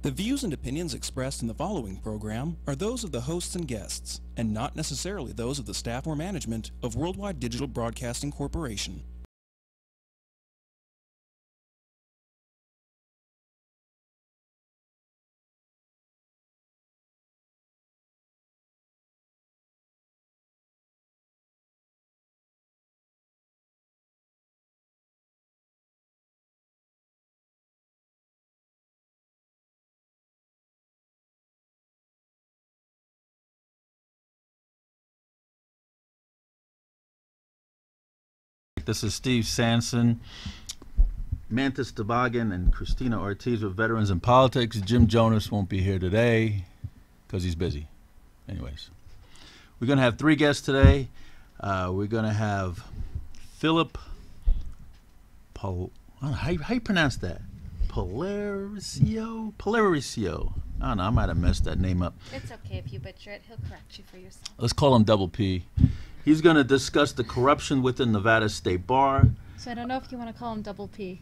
The views and opinions expressed in the following program are those of the hosts and guests, and not necessarily those of the staff or management of Worldwide Digital Broadcasting Corporation. This is Steve Sanson, Mantis Toboggan, and Christina Ortiz with Veterans in Politics. Jim Jonas won't be here today because he's busy. Anyways, we're going to have three guests today. We're going to have Phillip how you pronounce that? Pasero? I don't know, I might have messed that name up. It's okay if you butcher it. He'll correct you for yourself. Let's call him Double P. He's going to discuss the corruption within Nevada State Bar. So I don't know if you want to call him Double P.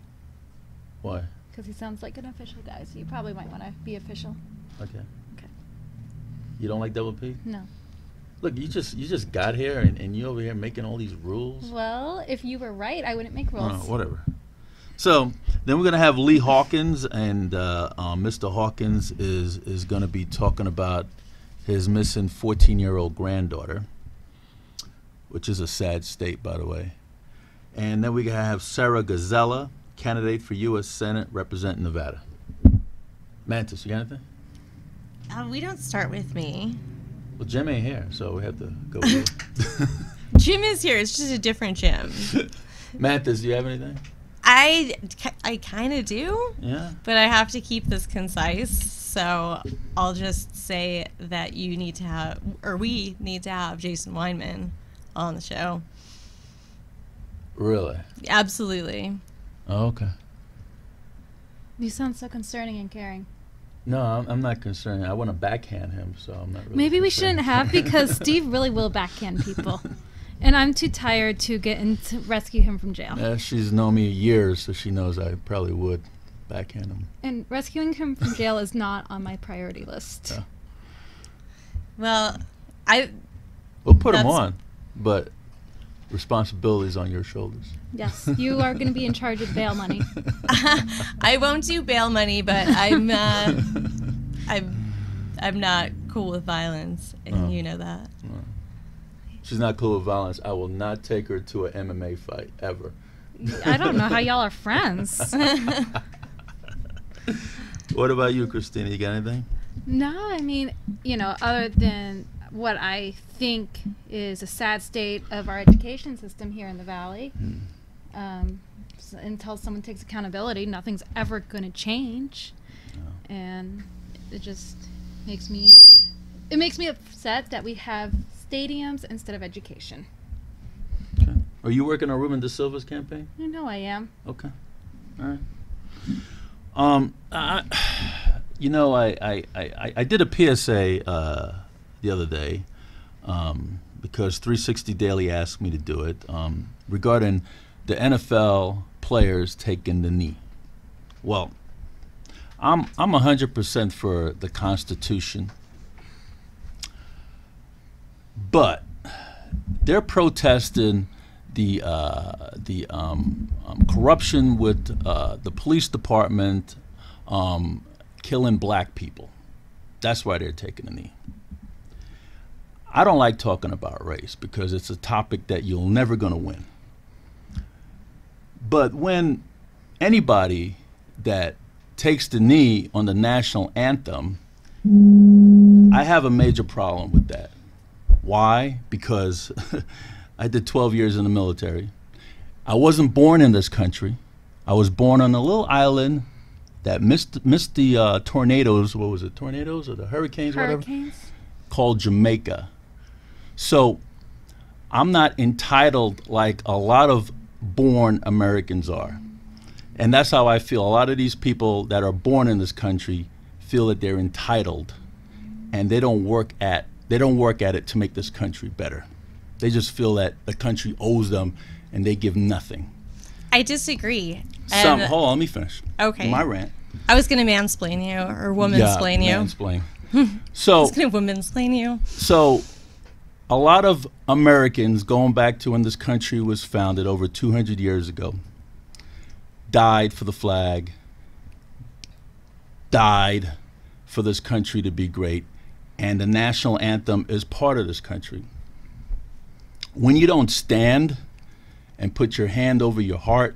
Why? Because he sounds like an official guy, so you probably might want to be official. Okay. Okay. You don't like Double P? No. Look, you just got here and you over here making all these rules. Well, if you were right, I wouldn't make rules. Whatever. So then we're going to have Lee Hawkins, and Mr. Hawkins is going to be talking about his missing 14-year-old granddaughter, which is a sad state, by the way. And then we're going to have Sarah Gazala, candidate for U.S. Senate representing Nevada. Mantis, you got anything? We don't start with me. Well, Jim ain't here, so we have to go with Jim is here. It's just a different Jim. Mantis, do you have anything? I kind of do. Yeah. But I have to keep this concise, so I'll just say that we need to have Jason Weinman on the show. Really? Absolutely. Oh, okay. You sound so concerning and caring. No, I'm not concerned. I want to backhand him, so I'm not really Maybe we concerned. shouldn't have, because Steve really will backhand people. And I'm too tired to get in to rescue him from jail. She's known me years, so she knows I probably would backhand him. And rescuing him from jail is not on my priority list. Yeah. Well, We'll put him on, but responsibility's on your shoulders. Yes, you are going to be in charge of bail money. I won't do bail money, but I'm not cool with violence, and you know that. She's not cool with violence. I will not take her to an MMA fight, ever. I don't know how y'all are friends. What about you, Christina? You got anything? No, I mean, other than what I think is a sad state of our education system here in the Valley, until someone takes accountability, nothing's ever going to change. No. And it just makes me upset that we have stadiums instead of education. Okay. Are you working on Ruben De Silva's campaign? I know I am. Okay. All right. I did a PSA the other day because 360 Daily asked me to do it regarding the NFL players taking the knee. Well, I'm 100% for the Constitution, but they're protesting the corruption with the police department killing black people. That's why they're taking the knee. I don't like talking about race because it's a topic that you're never going to win. But when anybody that takes the knee on the national anthem, I have a major problem with that. Why? Because I did 12 years in the military. I wasn't born in this country. I was born on a little island that missed the tornadoes. What was it? Tornadoes or the hurricanes? Whatever. Called Jamaica. So I'm not entitled like a lot of born Americans are. And that's how I feel. A lot of these people that are born in this country feel that they're entitled, and they don't work at it to make this country better. They just feel that the country owes them, and they give nothing. I disagree. Hold on, let me finish. Okay. My rant. I was going to mansplain you or womansplain you. Mansplain. I So, was going to womansplain you. so a lot of Americans, going back to when this country was founded over 200 years ago, died for the flag, died for this country to be great, and the national anthem is part of this country. When you don't stand and put your hand over your heart,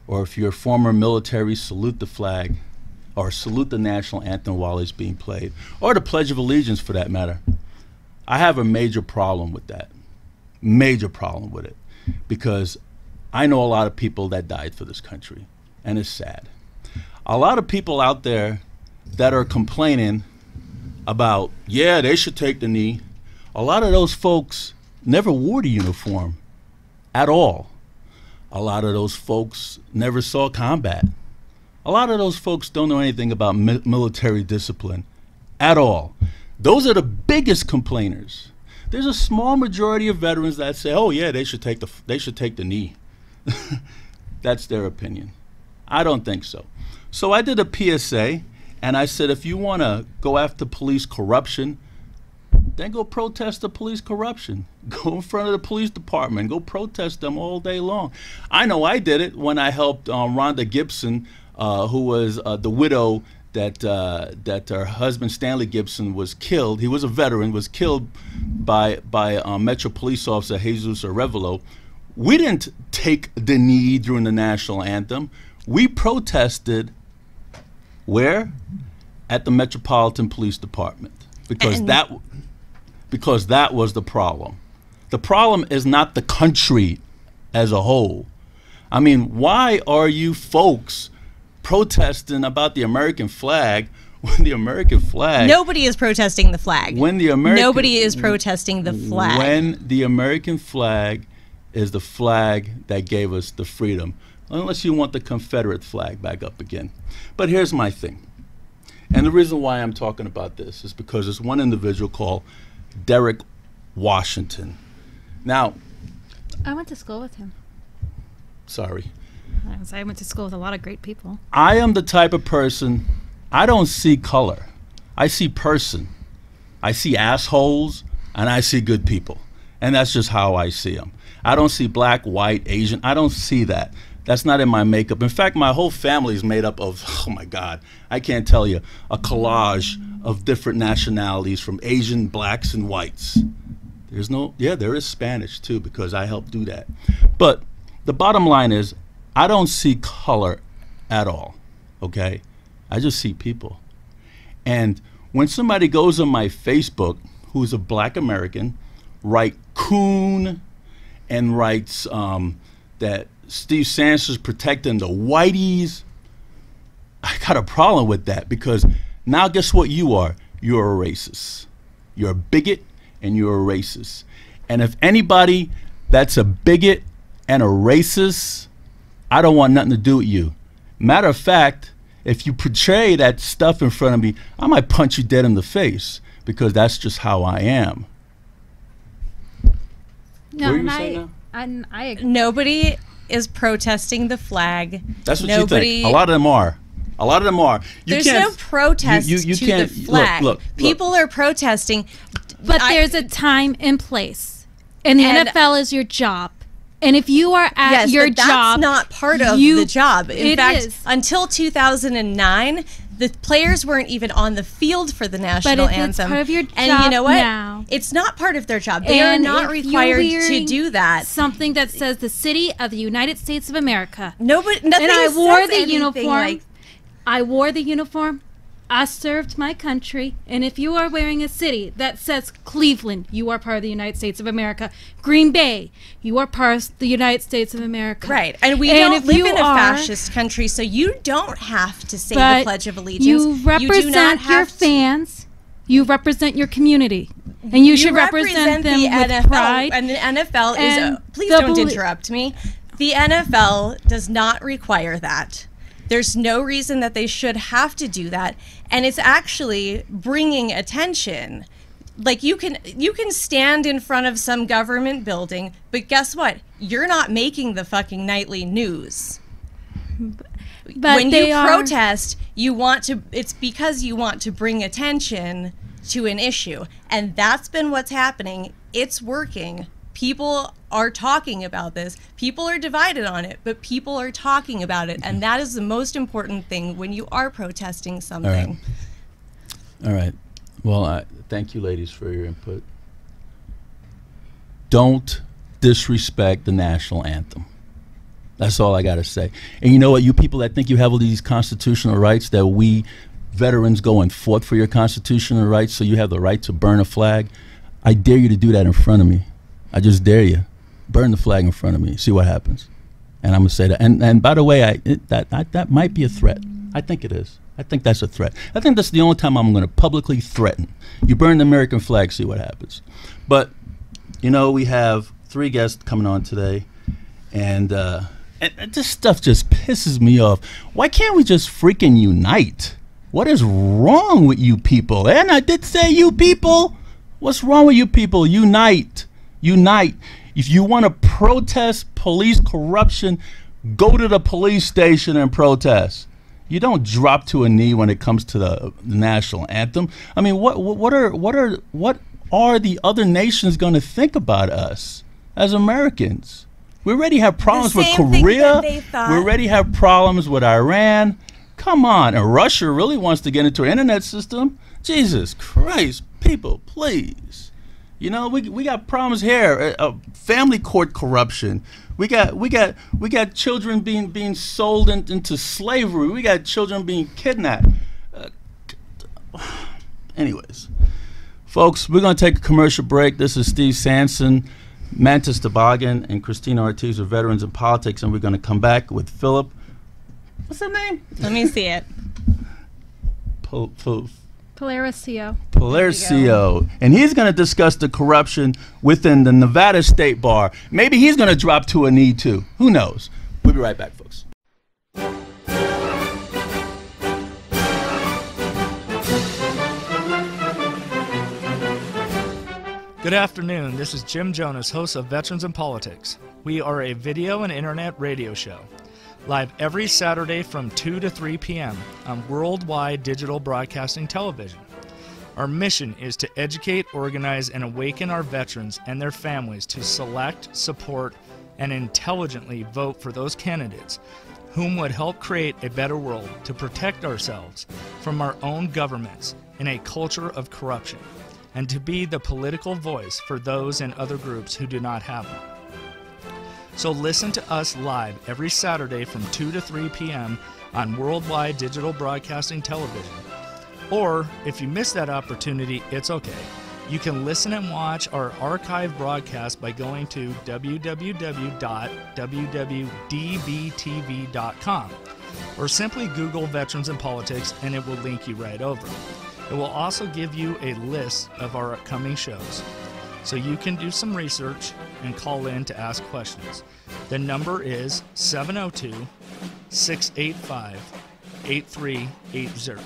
or if you're a former military, salute the flag, or salute the national anthem while it's being played, or the Pledge of Allegiance for that matter, I have a major problem with that. Major problem with it. Because I know a lot of people that died for this country, and it's sad. A lot of people out there that are complaining about, yeah, they should take the knee. A lot of those folks never wore the uniform at all. A lot of those folks never saw combat. A lot of those folks don't know anything about military discipline at all. Those are the biggest complainers. There's a small majority of veterans that say, "Oh yeah, they should take the knee." That's their opinion. I don't think so. So I did a PSA, and I said, if you want to go after police corruption, then go protest the police corruption. Go in front of the police department. Go protest them all day long. I know I did it when I helped Rhonda Gibson, who was the widow that her husband Stanley Gibson was killed. He was a veteran, was killed by Metro Police Officer Jesus Arevalo. We didn't take the knee during the national anthem. We protested where? At the Metropolitan Police Department, because that was the problem. The problem is not the country as a whole. I mean, why are you folks protesting about the American flag when the American flag... Nobody is protesting the flag. Nobody is protesting the flag. When the American flag is the flag that gave us the freedom, unless you want the Confederate flag back up again. But here's my thing. And the reason why I'm talking about this is because there's one individual called Derek Washington. Now... I went to school with him. Sorry. I went to school with a lot of great people. I am the type of person, I don't see color. I see person. I see assholes, and I see good people. And that's just how I see them. I don't see black, white, Asian. I don't see that. That's not in my makeup. In fact, my whole family is made up of, oh my God, I can't tell you, a collage of different nationalities from Asian, blacks, and whites. There is Spanish too, because I helped do that. But the bottom line is, I don't see color at all, okay? I just see people. And when somebody goes on my Facebook, who's a black American, write coon and writes that Steve Sanders is protecting the whiteys, I got a problem with that, because now guess what you are? You're a racist. You're a bigot and you're a racist. And if anybody that's a bigot and a racist, I don't want nothing to do with you. Matter of fact, if you portray that stuff in front of me, I might punch you dead in the face, because that's just how I am. No, and I agree. Nobody is protesting the flag. That's what you think. A lot of them are. A lot of them are. There's no protest to the flag. Look, people are protesting. But there's a time and place. And the NFL is your job. And if you are at your job... that's not part of the job. In fact, is. Until 2009, the players weren't even on the field for the national anthem. It's part of your job and you know what? Now. It's not part of their job. They are not required to do that. Something that says the city of the United States of America. Nothing and I wore the uniform. I wore the uniform. I served my country, and if you are wearing a city that says Cleveland, you are part of the United States of America. Green Bay, you are part of the United States of America. Right, and we don't live in a fascist country, so you don't have to say the Pledge of Allegiance. You represent your fans. You represent your community, and you should represent them the with NFL, pride. And the NFL is. Please don't interrupt me. The NFL does not require that. There's no reason that they should have to do that, and it's actually bringing attention. Like you can stand in front of some government building, but guess what? You're not making the fucking nightly news. But when you protest, it's because you want to bring attention to an issue. And that's been what's happening. It's working. People are talking about this. People are divided on it, but people are talking about it. And that is the most important thing when you are protesting something. All right. Well, thank you, ladies, for your input. Don't disrespect the national anthem. That's all I got to say. And you know what, you people that think you have all these constitutional rights, that we veterans go and fought for your constitutional rights, so you have the right to burn a flag, I dare you to do that in front of me. I just dare you. Burn the flag in front of me. See what happens. And I'm going to say that. And by the way, that might be a threat. I think it is. I think that's a threat. I think that's the only time I'm going to publicly threaten. You burn the American flag, see what happens. But, you know, we have 3 guests coming on today, and this stuff just pisses me off. Why can't we just freaking unite? What is wrong with you people? And I did say you people. What's wrong with you people? Unite. Unite. If you want to protest police corruption, go to the police station and protest. You don't drop to a knee when it comes to the national anthem. I mean, what are the other nations going to think about us as Americans? We already have problems with Korea. We already have problems with Iran. Come on. And Russia really wants to get into our internet system. Jesus Christ, people, please. You know, we got problems here. Family court corruption. We got children being sold into slavery. We got children being kidnapped. Anyways, folks, we're going to take a commercial break. This is Steve Sanson, Mantis Toboggan, and Christina Ortiz of Veterans in Politics, and we're going to come back with Phillip. What's her name? Let me see it. Pasero. And he's going to discuss the corruption within the Nevada State Bar. Maybe he's going to drop to a knee too. Who knows? We'll be right back, folks. Good afternoon. This is Jim Jonas, host of Veterans in Politics. We are a video and internet radio show, live every Saturday from 2 to 3 p.m. on Worldwide Digital Broadcasting Television. Our mission is to educate, organize, and awaken our veterans and their families to select, support, and intelligently vote for those candidates whom would help create a better world to protect ourselves from our own governments in a culture of corruption, and to be the political voice for those and other groups who do not have one. So listen to us live every Saturday from 2 to 3 p.m. on Worldwide Digital Broadcasting Television. Or, if you miss that opportunity, it's okay. You can listen and watch our archive broadcast by going to www.www.dbtv.com, or simply Google Veterans in Politics and it will link you right over. It will also give you a list of our upcoming shows, so you can do some research and call in to ask questions. The number is 702-685-8380.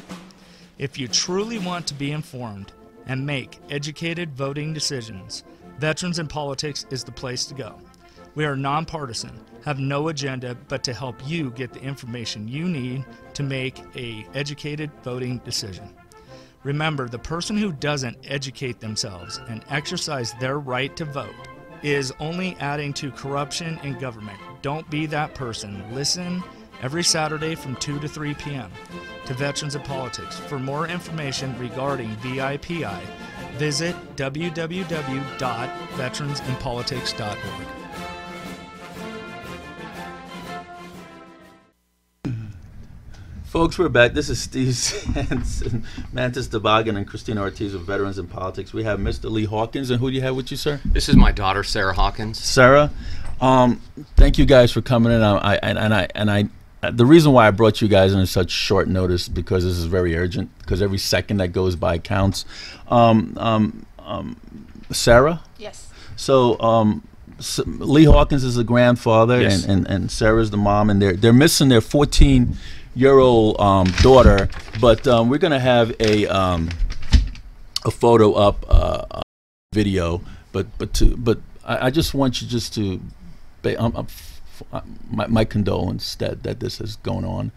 If you truly want to be informed and make educated voting decisions, Veterans in Politics is the place to go. We are nonpartisan, have no agenda but to help you get the information you need to make an educated voting decision. Remember, the person who doesn't educate themselves and exercise their right to vote is only adding to corruption in government. Don't be that person. Listen every Saturday from 2 to 3 p.m. to Veterans in Politics. For more information regarding VIPI, visit www.veteransinpolitics.org. Folks, we're back. This is Steve Sanson, Mantis Toboggan, and Christina Ortiz of Veterans in Politics. We have Mr. Lee Hawkins, and who do you have with you, sir? This is my daughter, Sarah Hawkins. Sarah, thank you guys for coming in. The reason why I brought you guys in such short notice is because this is very urgent. Because every second that goes by counts. Sarah. Yes. So Lee Hawkins is the grandfather, Yes. and Sarah's the mom, and they're missing their 14-year-old daughter, but we're gonna have a photo up, video, but I just want you just to my condolence that this is going on,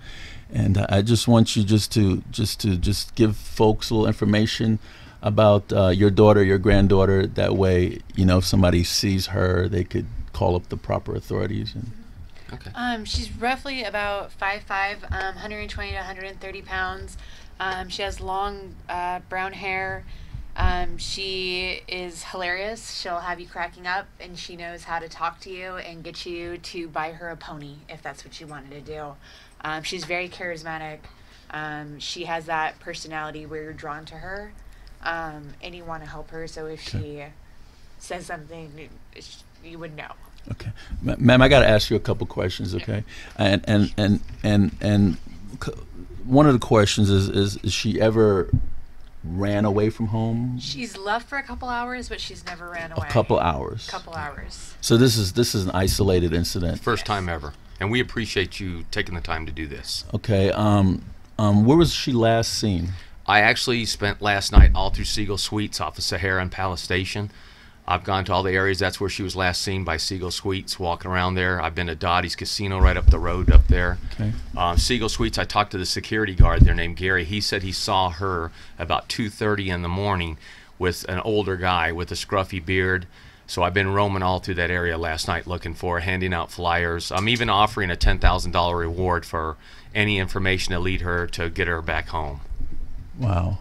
and I just want you just to give folks a little information about your daughter, your granddaughter. That way, if somebody sees her, they could call up the proper authorities. And okay. She's roughly about 5'5", 120 to 130 pounds. She has long brown hair. She is hilarious. She'll have you cracking up, and she knows how to talk to you and get you to buy her a pony if that's what you wanted to do. She's very charismatic. She has that personality where you're drawn to her, and you want to help her. So if she says something, you would know. Okay, ma'am, I got to ask you a couple questions. Okay, and one of the questions is she ever ran away from home? She's left for a couple hours, but she's never ran away. A couple hours. Couple hours. So this is an isolated incident. First time ever, and we appreciate you taking the time to do this. Okay. Where was she last seen? I actually spent last night all through Siegel Suites off of Sahara and Palace Station. I've gone to all the areas. That's where she was last seen, by Siegel Suites, walking around there. I've been to Dottie's Casino right up the road up there. Okay. Siegel Suites, I talked to the security guard there named Gary. He said he saw her about 2:30 in the morning with an older guy with a scruffy beard. So I've been roaming all through that area last night looking for her, handing out flyers. I'm even offering a $10,000 reward for any information to lead her to get her back home. Wow.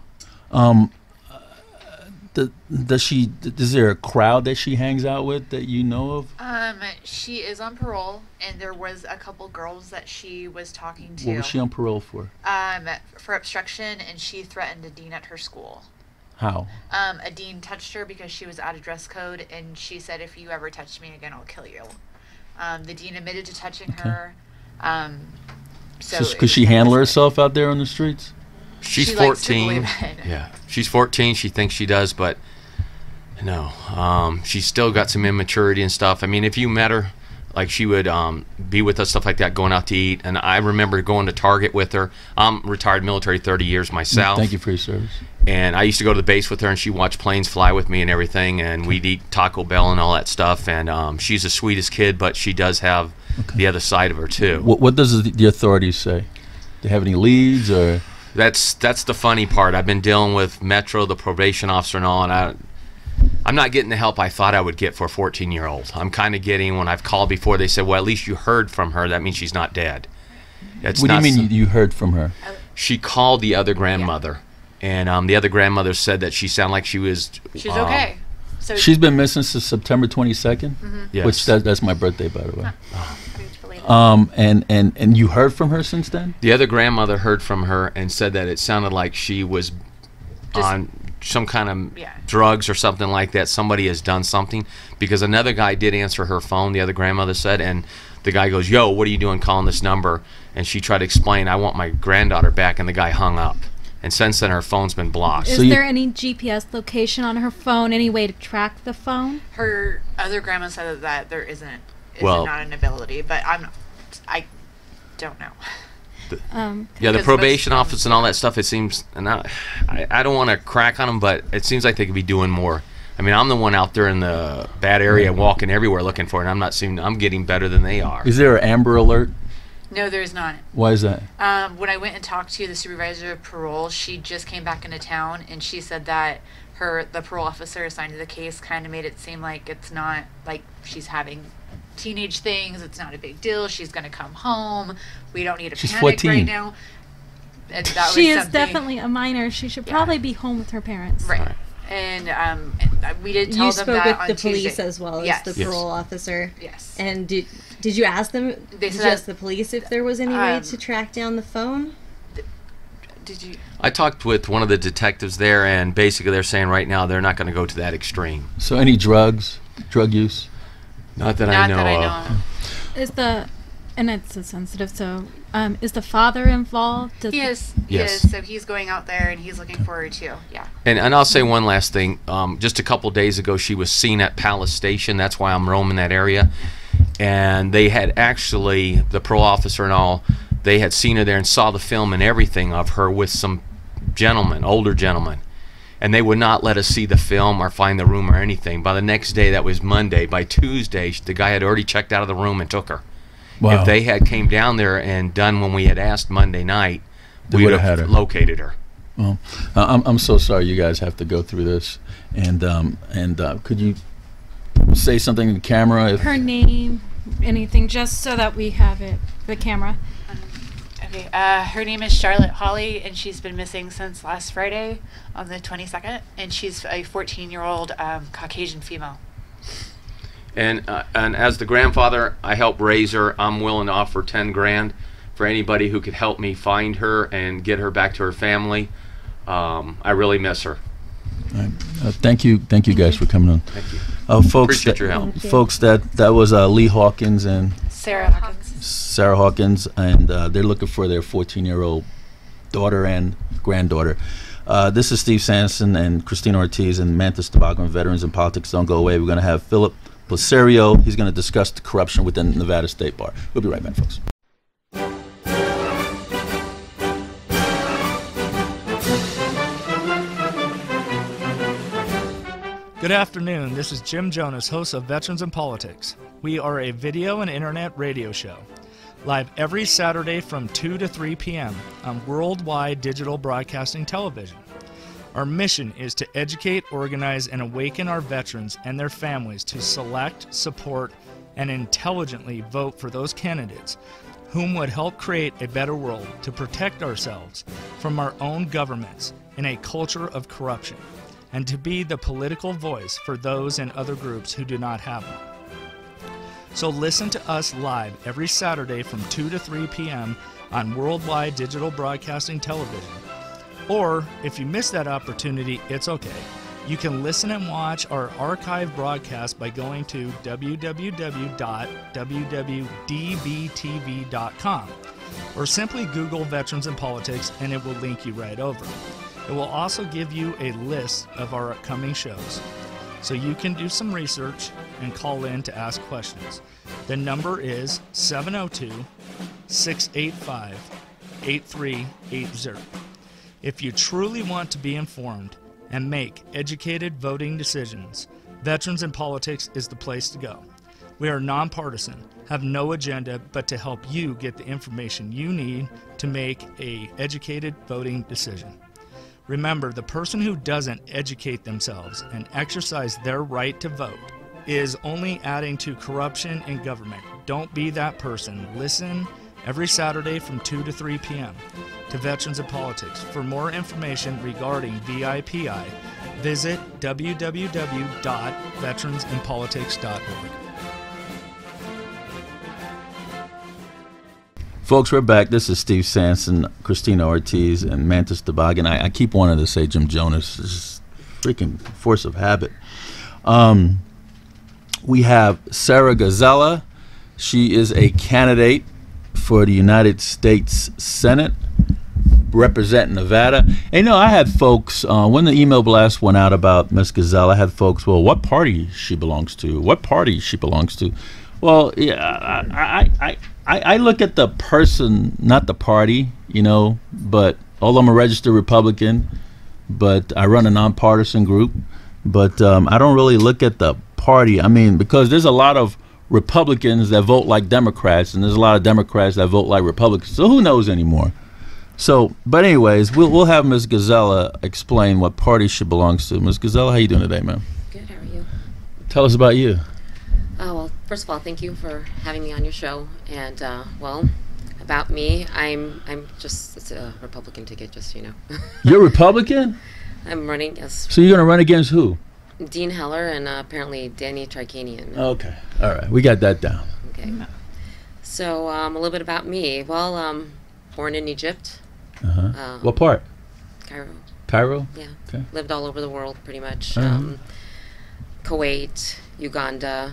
Is there a crowd that she hangs out with that you know of? She is on parole, and there was a couple girls that she was talking to. What was she on parole for? For obstruction, and she threatened a dean at her school. How? A dean touched her because she was out of dress code, and she said, "If you ever touch me again, I'll kill you." The dean admitted to touching her. So could she handle herself out there on the streets? She's she 14. Yeah, she's 14. She thinks she does, but no. She's still got some immaturity and stuff. I mean, if you met her, like, she would be with us, stuff like that, going out to eat. And I remember going to Target with her. I'm retired military, 30 years myself. Thank you for your service. And I used to go to the base with her, and she watched planes fly with me and everything. And we'd eat Taco Bell and all that stuff. And she's the sweetest kid, but she does have the other side of her too. What does the authorities say? Do they have any leads or? That's the funny part. I've been dealing with Metro, the probation officer, and all, and I'm not getting the help I thought I would get for a 14-year-old. I'm kind of getting, when I've called before, they said, well, at least you heard from her. That means she's not dead. What do you mean you heard from her? She called the other grandmother, and the other grandmother said that she sounded like she was... She's okay. So she's been missing since September 22nd, Yes. which that's my birthday, by the way. And you heard from her since then? The other grandmother heard from her and said that it sounded like she was on some kind of drugs or something like that. Somebody has done something, because another guy did answer her phone, the other grandmother said, and the guy goes, "Yo, what are you doing calling this number?" And she tried to explain, "I want my granddaughter back," and the guy hung up. And since then, her phone's been blocked. Is there any GPS location on her phone, any way to track the phone? Her other grandma said that there isn't. Well, not an ability, but I don't know. The probation office and all that stuff, it seems, and I don't want to crack on them, but it seems like they could be doing more. I mean, I'm the one out there in the bad area walking everywhere looking for it, and I'm getting better than they are. Is there an Amber Alert? No, there's not. Why is that? When I went and talked to the supervisor of parole, she just came back into town, and she said that the parole officer assigned to the case kind of made it seem like it's not like she's having teenage things. It's not a big deal. She's going to come home. We don't need to panic 14. right now. And that she was is definitely a minor. She should probably be home with her parents. Right. And we did tell them that on Tuesday. You spoke with the police as well as the parole officer. Yes. And did you ask them? Did you ask the police if there was any way to track down the phone? Did you? I talked with one of the detectives there, and basically they're saying right now they're not going to go to that extreme. So any drug use? Not that I know of. And it's so sensitive, so is the father involved? Yes. So he's going out there and he's looking for her too. Yeah. And I'll say one last thing. Just a couple days ago, she was seen at Palace Station. That's why I'm roaming that area. And they had actually, the parole officer and all, they had seen her there and saw the film and everything of her with some gentlemen, older gentlemen. And they would not let us see the film or find the room or anything. By the next day, that was Monday, by Tuesday, the guy had already checked out of the room and took her. Wow. If they had came down there and done when we had asked Monday night, we would have located her. Well, I'm so sorry you guys have to go through this. And could you say something to the camera? Her name, anything, just so that we have it, the camera. Okay, her name is Charlotte Hawley, and she's been missing since last Friday on the 22nd, and she's a 14-year-old Caucasian female. And as the grandfather, I helped raise her. I'm willing to offer 10 grand for anybody who could help me find her and get her back to her family. I really miss her. All right. Thank you guys for coming on. Thank you. Folks, Appreciate your help. Folks, that was Lee Hawkins and Sarah Hawkins. Sarah Hawkins, and they're looking for their 14-year-old daughter and granddaughter. This is Steve Sanson and Christina Ortiz and Mantis Tobacco and Veterans in Politics Don't Go Away. We're going to have Phillip Pasero. He's going to discuss the corruption within Nevada State Bar. We'll be right back, folks. Good afternoon. This is Jim Jonas, host of Veterans in Politics. We are a video and internet radio show, live every Saturday from 2 to 3 p.m. on Worldwide Digital Broadcasting Television. Our mission is to educate, organize, and awaken our veterans and their families to select, support, and intelligently vote for those candidates whom would help create a better world to protect ourselves from our own governments in a culture of corruption, and to be the political voice for those and other groups who do not have one. So listen to us live every Saturday from 2 to 3 p.m. on Worldwide Digital Broadcasting Television. Or, if you miss that opportunity, it's okay. You can listen and watch our archive broadcast by going to www.www.dbtv.com, or simply Google Veterans in Politics and it will link you right over. It will also give you a list of our upcoming shows, so you can do some research and call in to ask questions. The number is 702-685-8380. If you truly want to be informed and make educated voting decisions, Veterans in Politics is the place to go. We are nonpartisan, have no agenda but to help you get the information you need to make an educated voting decision. Remember, the person who doesn't educate themselves and exercise their right to vote is only adding to corruption in government. Don't be that person. Listen every Saturday from 2 to 3 p.m. to Veterans in Politics. For more information regarding VIPI, visit www.veteransinpolitics.org. Folks, we're back. This is Steve Sanson, Christina Ortiz, and Mantis Tobacco. I keep wanting to say Jim Jonas. This is freaking force of habit. We have Sarah Gazala. She is a candidate for the United States Senate, representing Nevada. And I had folks, when the email blast went out about Ms. Gazala, I had folks, well, what party she belongs to? What party she belongs to? Well, yeah, I look at the person, not the party, but although I'm a registered Republican, but I run a nonpartisan group, but I don't really look at the party. I mean, because there's a lot of Republicans that vote like Democrats, and there's a lot of Democrats that vote like Republicans, so who knows anymore? So, but anyways, we'll have Ms. Gazala explain what party she belongs to. Ms. Gazala, how you doing today, ma'am? Good, how are you? Tell us about you. Well, first of all, thank you for having me on your show. And, well, about me, I'm just, it's a Republican ticket, just, You're Republican? I'm running, yes. So you're going to run against who? Dean Heller and apparently Danny Tricanian. Okay, all right, we got that down. Okay. So, a little bit about me. Well, born in Egypt. What part? Cairo. Cairo? Yeah. Okay. Lived all over the world, pretty much. Uh-huh. Kuwait, Uganda.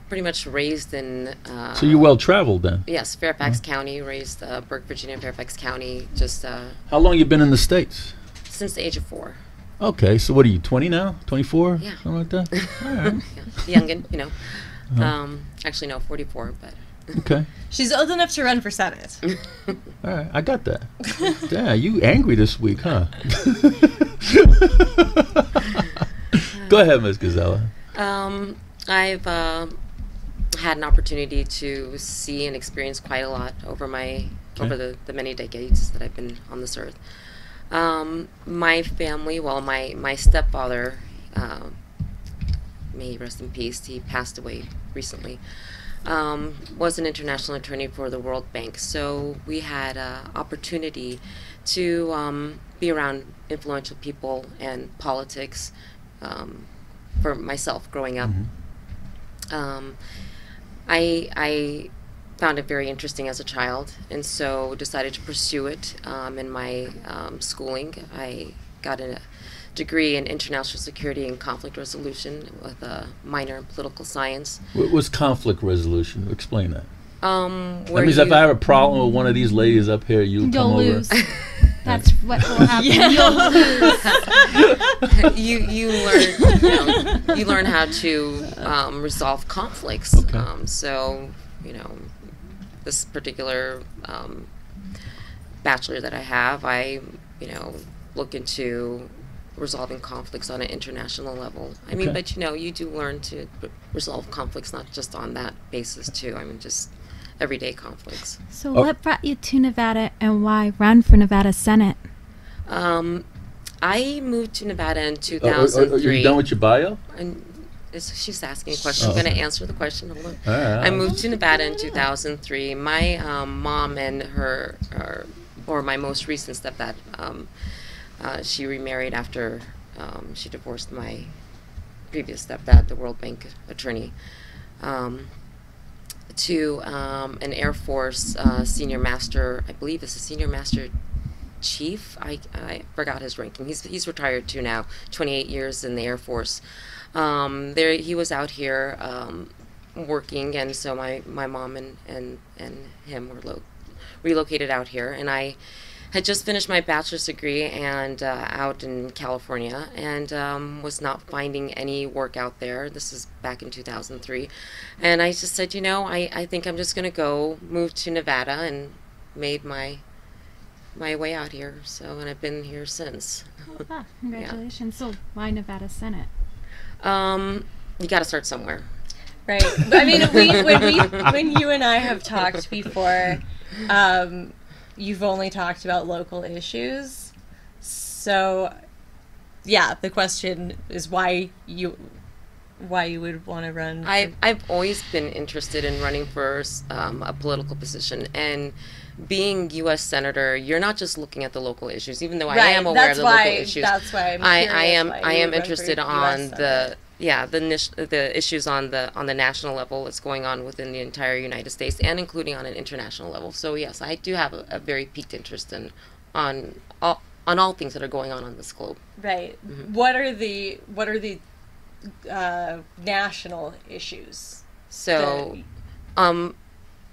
Pretty much raised in... so you're well-traveled then? Yes, Fairfax County, raised Burke, Virginia, Fairfax County, just... How long you been in the States? Since the age of 4. Okay, so what are you, 20 now? 24? Yeah. Something like that? All right. Yeah, youngin', actually, no, 44, but... Okay. She's old enough to run for Senate. All right, I got that. Yeah, you angry this week, huh? Go ahead, Ms. Gazala. I've had an opportunity to see and experience quite a lot over over the many decades that I've been on this earth. My family, well, my stepfather, may he rest in peace, he passed away recently, was an international attorney for the World Bank. So we had opportunity to be around influential people and politics for myself growing up. I found it very interesting as a child, and so decided to pursue it in my schooling. I got a degree in international security and conflict resolution with a minor in political science. What was conflict resolution? Explain that. That means if I have a problem with one of these ladies up here, you'll come lose. over. That's what will happen. You learn you learn how to resolve conflicts. Okay. So this particular bachelor that I have, I look into resolving conflicts on an international level. I mean, but you do learn to resolve conflicts not just on that basis too. I mean, just everyday conflicts. So what brought you to Nevada, and why run for Nevada Senate? I moved to Nevada in 2003. Are you done with your bio? She's asking a question. I'm going to answer the question. Hold on. All right. I moved to Nevada in 2003. My mom and her, or my most recent stepdad, she remarried after she divorced my previous stepdad, the World Bank attorney, to an Air Force senior master. I believe it's a senior master chief. I forgot his ranking. He's retired too now. 28 years in the Air Force. He was out here working, and so my mom and him were relocated out here, and I had just finished my bachelor's degree and out in California, and was not finding any work out there. This is back in 2003, and I just said, I think I'm just going to go move to Nevada, and made my way out here. So, and I've been here since. Oh, congratulations. Yeah. So why Nevada Senate? You got to start somewhere. Right. I mean, when you and I have talked before, you've only talked about local issues. So, yeah, the question is why you would want to run. I've always been interested in running for a political position, and being U.S. Senator, you're not just looking at the local issues, even though I am aware of the local issues. That's why I'm I am interested on the issues on the national level that's going on within the entire United States, and including on an international level. So yes, I do have a very piqued interest on all things that are going on this globe. Right. Mm-hmm. What are the national issues? So,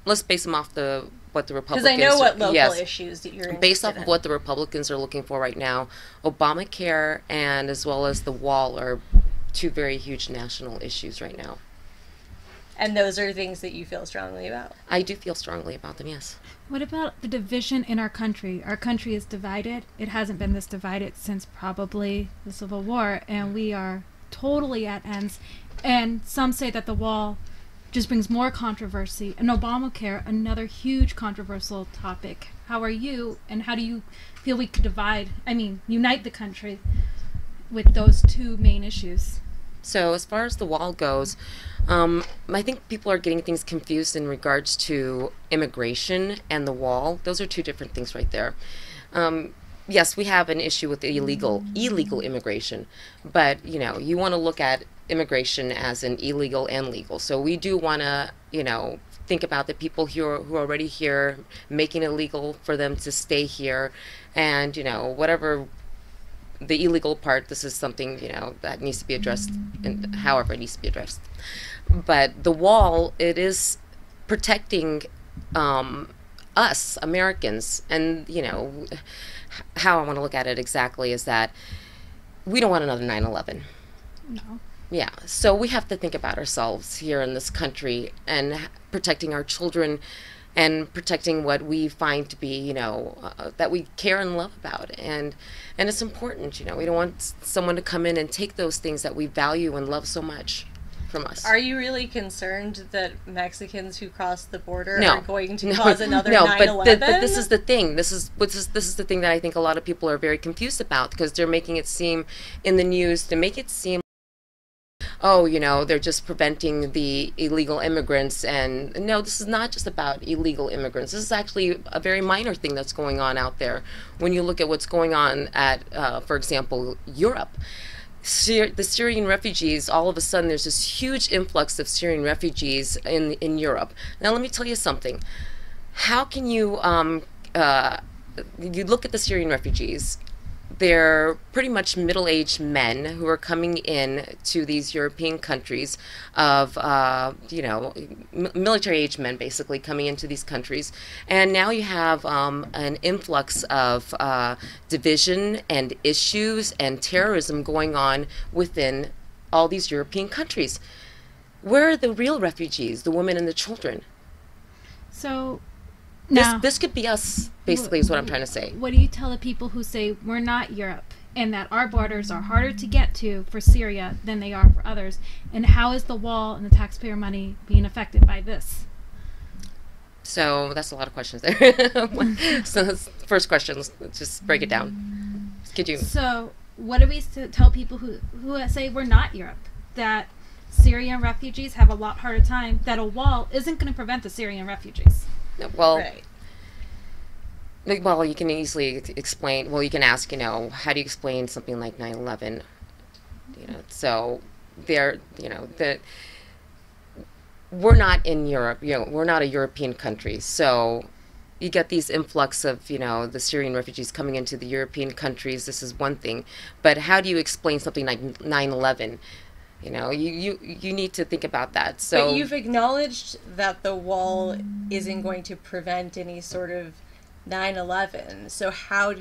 let's base them off what the Republicans. Because I know what local issues that you're interested based off in. of what the Republicans are looking for right now. Obamacare and as well as the wall are two very huge national issues right now. And those are things that you feel strongly about? I do feel strongly about them, yes. What about the division in our country? Our country is divided. It hasn't been this divided since probably the Civil War, and we are totally at ends. And some say that the wall just brings more controversy, and Obamacare, another huge controversial topic. How are you, and how do you feel we could unite the country with those two main issues? So as far as the wall goes, I think people are getting things confused in regards to immigration and the wall. Those are two different things right there. Yes, we have an issue with illegal immigration, but you want to look at immigration as an illegal and legal. So we do want to, think about the people who are already here, making it legal for them to stay here, and whatever the illegal part, this is something that needs to be addressed, and however it needs to be addressed. But the wall, it is protecting us Americans, and how I want to look at it exactly is that we don't want another 9/11. No. Yeah, so we have to think about ourselves here in this country and protecting our children and protecting what we find to be, that we care and love about. And it's important, we don't want someone to come in and take those things that we value and love so much from us. Are you really concerned that Mexicans who cross the border No. are going to cause another no, 9/11? but this is the thing. This is the thing that I think a lot of people are very confused about, because they're making it seem in the news to make it seem, oh, you know, they're just preventing the illegal immigrants. And no, this is not just about illegal immigrants. This is actually a very minor thing that's going on out there. When you look at what's going on at, for example, Europe. The Syrian refugees, all of a sudden there's this huge influx of Syrian refugees in Europe. Now let me tell you something. How can you, you look at the Syrian refugees, they're pretty much middle-aged men who are coming in to these European countries of, you know, military-aged men basically coming into these countries. And now you have an influx of division and issues and terrorism going on within all these European countries. Where are the real refugees, the women and the children? So now, this could be us, basically, is what I'm trying to say. What do you tell the people who say we're not Europe and that our borders are harder to get to for Syria than they are for others? And how is the wall and the taxpayer money being affected by this? So that's a lot of questions there. So that's the first question, let's just break it down. Could you? So what do we tell people who say we're not Europe? That Syrian refugees have a lot harder time, that a wall isn't going to prevent the Syrian refugees? Well, Right. well, you can easily explain. Well, you can ask, you know, how do you explain something like 9/11? You know, so there, you know, that we're not in Europe. You know, we're not a European country. So you get these influx of, you know, the Syrian refugees coming into the European countries. This is one thing, but how do you explain something like 9/11? You know, you need to think about that. So, but you've acknowledged that the wall isn't going to prevent any sort of 9/11. So how do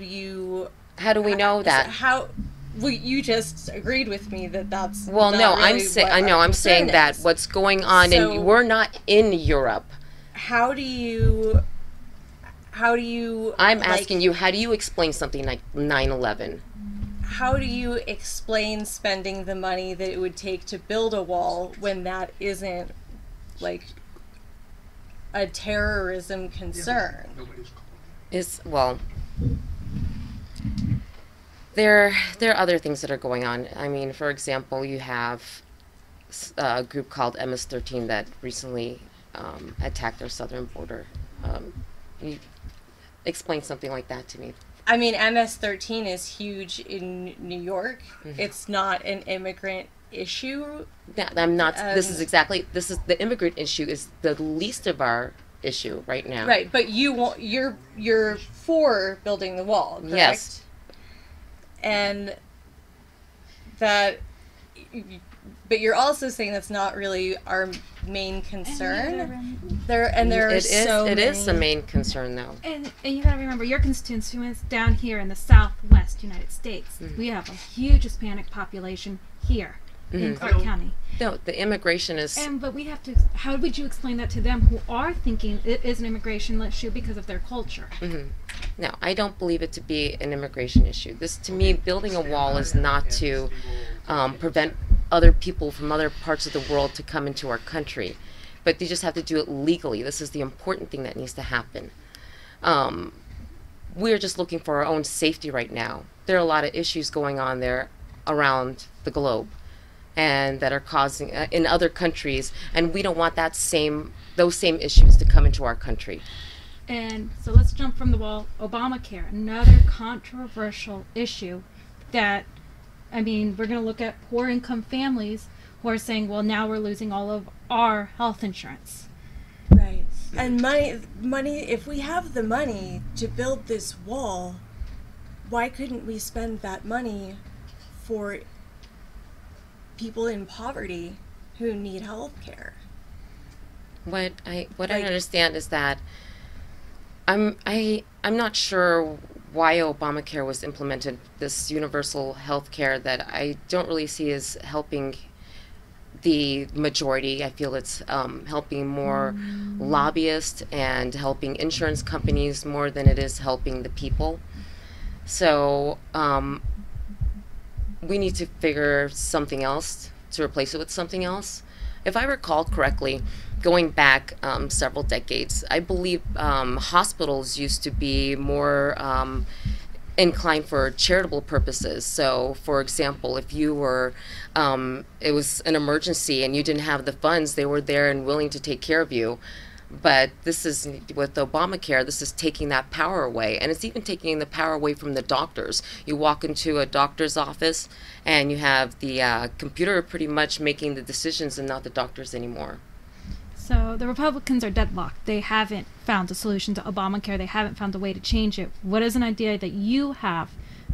we know that? Well, you just agreed with me that that's well, not no, really I'm saying what I know our I'm saying concern that is. what's going on, So- and we're not in Europe. How do you I'm like, asking you, how do you explain something like 9/11? how do you explain spending the money that it would take to build a wall when that isn't like a terrorism concern? Well, there are other things that are going on. I mean, for example, you have a group called MS-13 that recently attacked our southern border. You explain something like that to me. I mean, MS-13 is huge in New York. Mm-hmm. It's not an immigrant issue. Yeah, I'm not. This is the immigrant issue is the least of our issue right now. Right, but you're for building the wall, correct? Yes. And that, but you're also saying that's not really our main concern. It is the main concern, though. And you gotta remember, your constituents down here in the southwest United States, we have a huge Hispanic population here in Clark County. No, the immigration is. But we have to. How would you explain that to them who are thinking it is an immigration issue because of their culture? No, I don't believe it to be an immigration issue. This, to me, building a wall is not to prevent other people from other parts of the world to come into our country, but you just have to do it legally. This is the important thing that needs to happen. We're just looking for our own safety right now. There are a lot of issues going on there around the globe, and that are causing in other countries, and we don't want those same issues to come into our country. And so let's jump from the wall. Obamacare, another controversial issue that, I mean, we're going to look at poor income families who are saying, well, now we're losing all of our health insurance. Right. And money, if we have the money to build this wall, why couldn't we spend that money for people in poverty who need health care? What I understand is that I'm not sure why Obamacare was implemented, this universal health care that I don't really see as helping the majority. I feel it's helping more lobbyists and helping insurance companies more than it is helping the people. So we need to figure something else to replace it with something else. if I recall correctly, going back several decades, I believe hospitals used to be more inclined for charitable purposes. So, for example, if you were, it was an emergency and you didn't have the funds, they were there and willing to take care of you. But this is, with Obamacare, this is taking that power away. And it's even taking the power away from the doctors. You walk into a doctor's office and you have the computer pretty much making the decisions and not the doctors anymore. So the Republicans are deadlocked. They haven't found a solution to Obamacare. They haven't found a way to change it. What is an idea that you have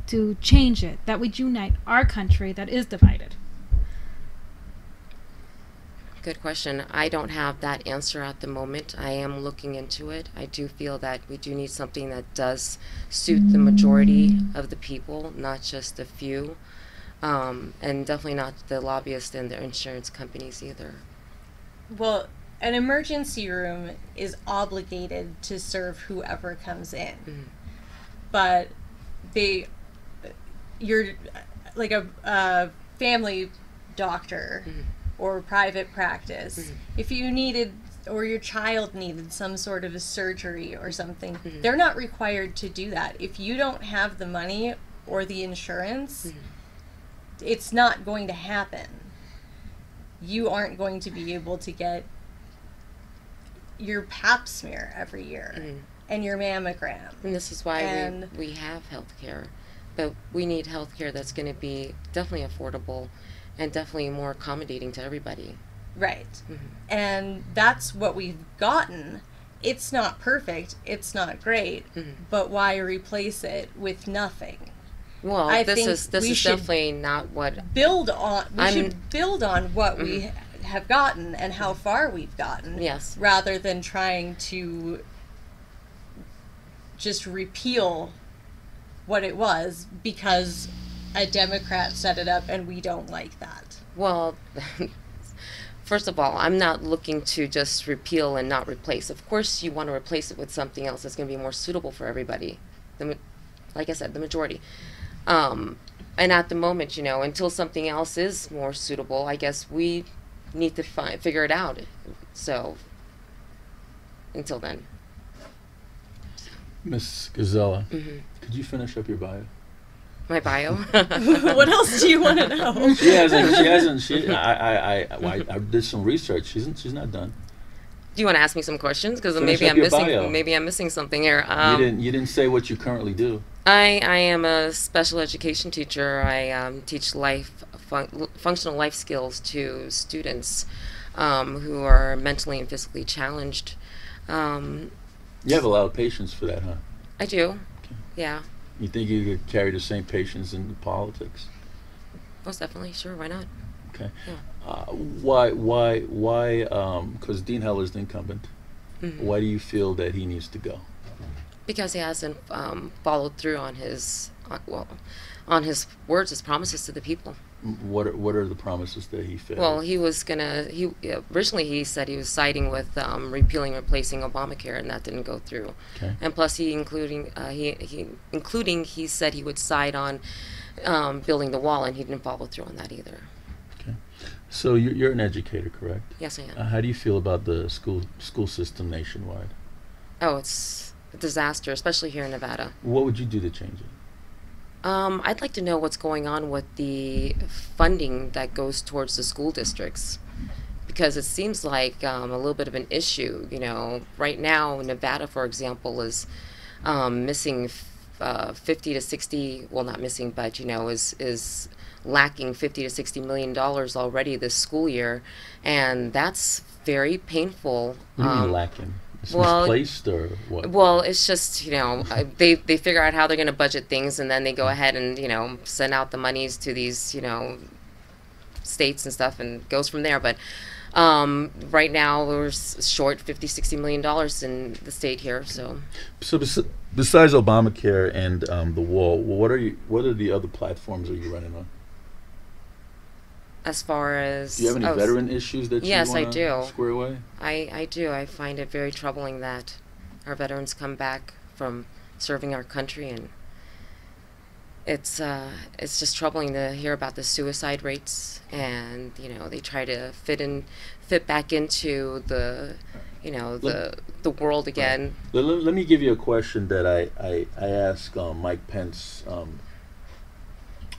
to change it, that would unite our country that is divided? Good question. I don't have that answer at the moment. I am looking into it. I do feel that we do need something that does suit the majority of the people, not just a few, and definitely not the lobbyists and the insurance companies either. Well, an emergency room is obligated to serve whoever comes in. Mm-hmm. But you're like a family doctor, mm-hmm. or private practice. Mm-hmm. If you needed, or your child needed some sort of a surgery or something, mm-hmm. they're not required to do that. If you don't have the money or the insurance, mm-hmm. it's not going to happen. You aren't going to be able to get your pap smear every year, mm-hmm. and your mammogram. And this is why we have health care. But we need health care that's going to be definitely affordable and definitely more accommodating to everybody. Right. Mm-hmm. And that's what we've gotten. It's not perfect. It's not great. Mm-hmm. But why replace it with nothing? Well, this is definitely not what... We should build on what mm-hmm. we have gotten and how far we've gotten. Yes. Rather than trying to just repeal what it was because a Democrat set it up and we don't like that. Well, first of all, I'm not looking to just repeal and not replace. Of course, you want to replace it with something else that's going to be more suitable for everybody. Like I said, the majority. And at the moment, until something else is more suitable, I guess we need to figure it out. So, until then. Miss Gazala, mm-hmm. could you finish up your bio? My bio? What else do you want to know? She hasn't. I did some research. She's not done. Do you want to ask me some questions? Because maybe I'm missing something here. You didn't say what you currently do. I am a special education teacher. I teach functional life skills to students who are mentally and physically challenged. You have a lot of patience for that, huh? I do. Okay. Yeah. You think you could carry the same patience into politics? Most definitely. Sure. Why not? Okay. Yeah. Why? Because Dean Heller's the incumbent. Mm-hmm. Why do you feel that he needs to go? Because he hasn't followed through on his words, his promises to the people. What are the promises that he failed? Well, originally he said he was siding with repealing and replacing Obamacare, and that didn't go through. Okay. And plus, he said he would side on building the wall, and he didn't follow through on that either. Okay. So you're an educator, correct? Yes, I am. How do you feel about the school system nationwide? Oh, it's a disaster, especially here in Nevada. What would you do to change it? I'd like to know what's going on with the funding that goes towards the school districts, because it seems like a little bit of an issue. Right now, Nevada, for example, is missing 50 to 60. Well, not missing, but is lacking 50 to 60 million dollars already this school year, and that's very painful. What do you mean lacking? Misplaced or what? Well, it's just, they figure out how they're going to budget things, and then they go ahead and, send out the monies to these, states and stuff, and it goes from there. But right now, we're short $50-60 million in the state here. So besides Obamacare and the wall, what are the other platforms that you're running on? As far as... Do you have any veteran issues that you want to square away? I do. I find it very troubling that our veterans come back from serving our country, and it's just troubling to hear about the suicide rates, and they try to fit back into the the world again. Right. Let me give you a question that I asked Mike Pence,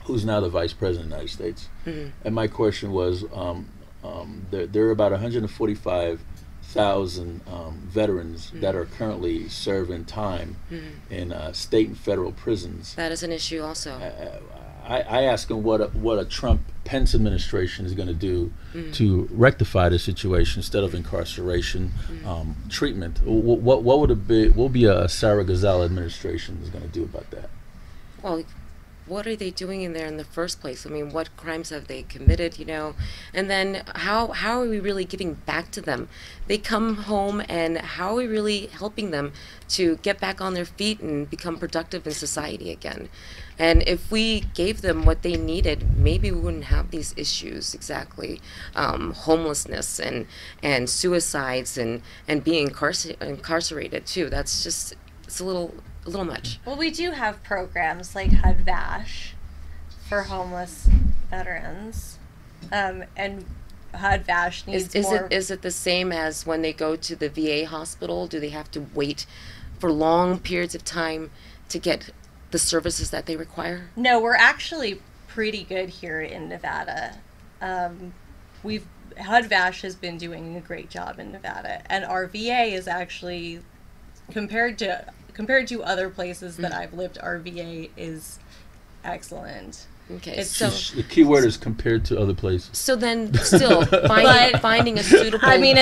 who's now the Vice President of the United States. Mm-hmm. And my question was, there are about 145,000 veterans mm-hmm. that are currently serving time mm-hmm. in state and federal prisons. That is an issue also. I asked him what a Trump-Pence administration is going to do mm-hmm. to rectify the situation instead of incarceration, mm-hmm. Treatment. What would be a Sarah Gazala administration is going to do about that? Well, what are they doing in there in the first place? I mean, what crimes have they committed, And then how are we really giving back to them? They come home, and how are we really helping them to get back on their feet and become productive in society again? And if we gave them what they needed, maybe we wouldn't have these issues exactly. Homelessness and suicides and being incarcerated too. That's just, it's a little much. Well, we do have programs like HUD-VASH for homeless veterans, and HUD-VASH needs more. Is it the same as when they go to the VA hospital? Do they have to wait for long periods of time to get the services that they require? No, we're actually pretty good here in Nevada. HUD-VASH has been doing a great job in Nevada, and our VA is actually, compared to other places that I've lived, our VA is excellent. Okay, so the key word is compared to other places. So then, still finding a suitable. I mean,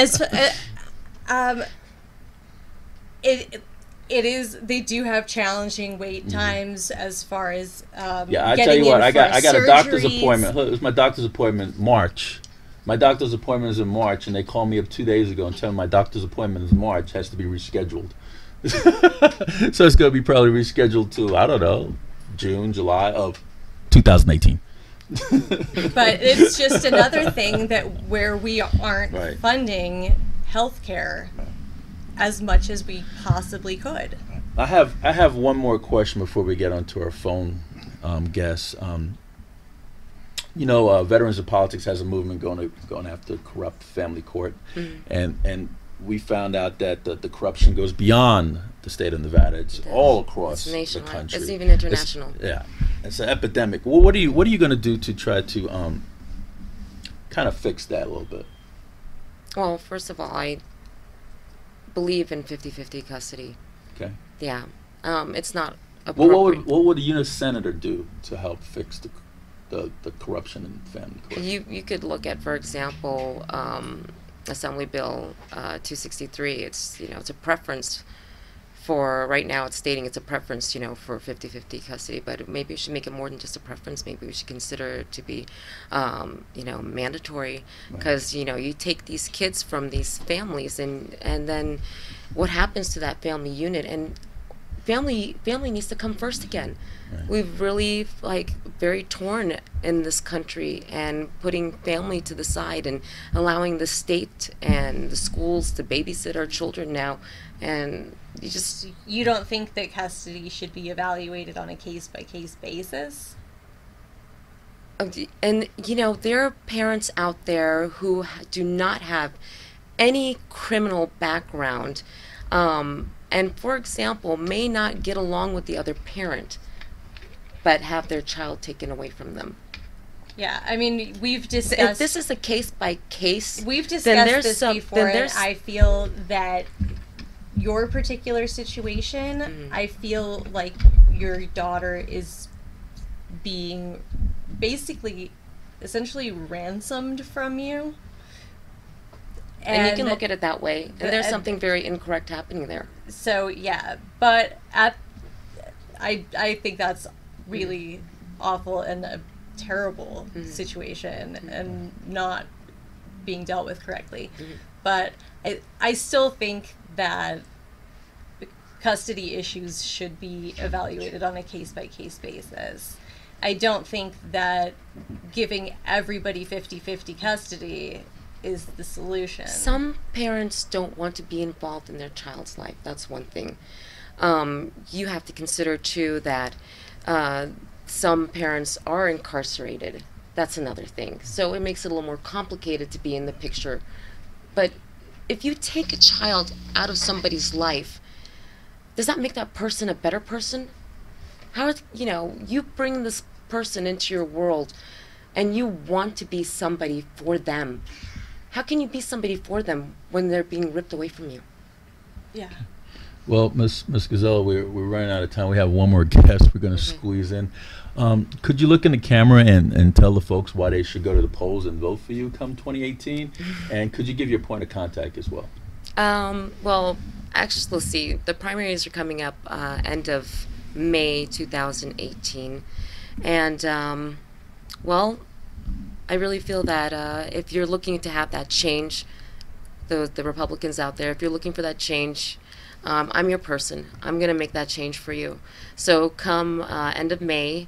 it is. They do have challenging wait times as far as I tell you what, I got a doctor's appointment. It was my doctor's appointment March. My doctor's appointment is in March, and they called me up 2 days ago and told me my doctor's appointment is March, has to be rescheduled. So it's going to be probably rescheduled to, I don't know, June, July of 2018. But it's just another thing where we aren't right. funding healthcare as much as we possibly could. I have one more question before we get onto our phone guests. Veterans of Politics has a movement going after corrupt family court, and we found out that the corruption goes beyond the state of Nevada. It's all across the country. It's even international. It's an epidemic. Well, what are you going to do to try to kind of fix that a little bit? Well, first of all, I believe in 50-50 custody. Okay. Yeah. It's not appropriate. What would a U.S. senator do to help fix the corruption in family court? You could look at, for example, Assembly Bill 263. It's a preference for right now. It's stating it's a preference for 50-50 custody, but maybe we should make it more than just a preference. Maybe we should consider it to be mandatory, because you take these kids from these families, and then what happens to that family unit? And family needs to come first again. Right. We've really very torn in this country, and putting family to the side and allowing the state and the schools to babysit our children now. And you don't think that custody should be evaluated on a case-by-case basis? And there are parents out there who do not have any criminal background, and for example may not get along with the other parent, but have their child taken away from them. Yeah, I mean, we've discussed... If this is a case-by-case... We've discussed this before, and I feel that your particular situation, I feel like your daughter is being essentially ransomed from you. And you can look at it that way, and there's something very incorrect happening there. So, yeah, but I think that's really awful and a terrible situation and not being dealt with correctly. But I still think that custody issues should be evaluated on a case-by-case basis. I don't think that giving everybody 50-50 custody is the solution. Some parents don't want to be involved in their child's life. That's one thing. You have to consider, too, that some parents are incarcerated. That's another thing. So it makes it a little more complicated to be in the picture. But if you take a child out of somebody's life, does that make that person a better person? How, you bring this person into your world and you want to be somebody for them. How can you be somebody for them when they're being ripped away from you? Yeah. Well, Miss Gazala, we're running out of time. We have one more guest we're going to squeeze in. Could you look in the camera and tell the folks why they should go to the polls and vote for you come 2018? And could you give your point of contact as well? Well, actually, let's see. The primaries are coming up end of May 2018. And, well, I really feel that if you're looking to have that change, the Republicans out there, if you're looking for that change, I'm your person. I'm going to make that change for you. So come end of May,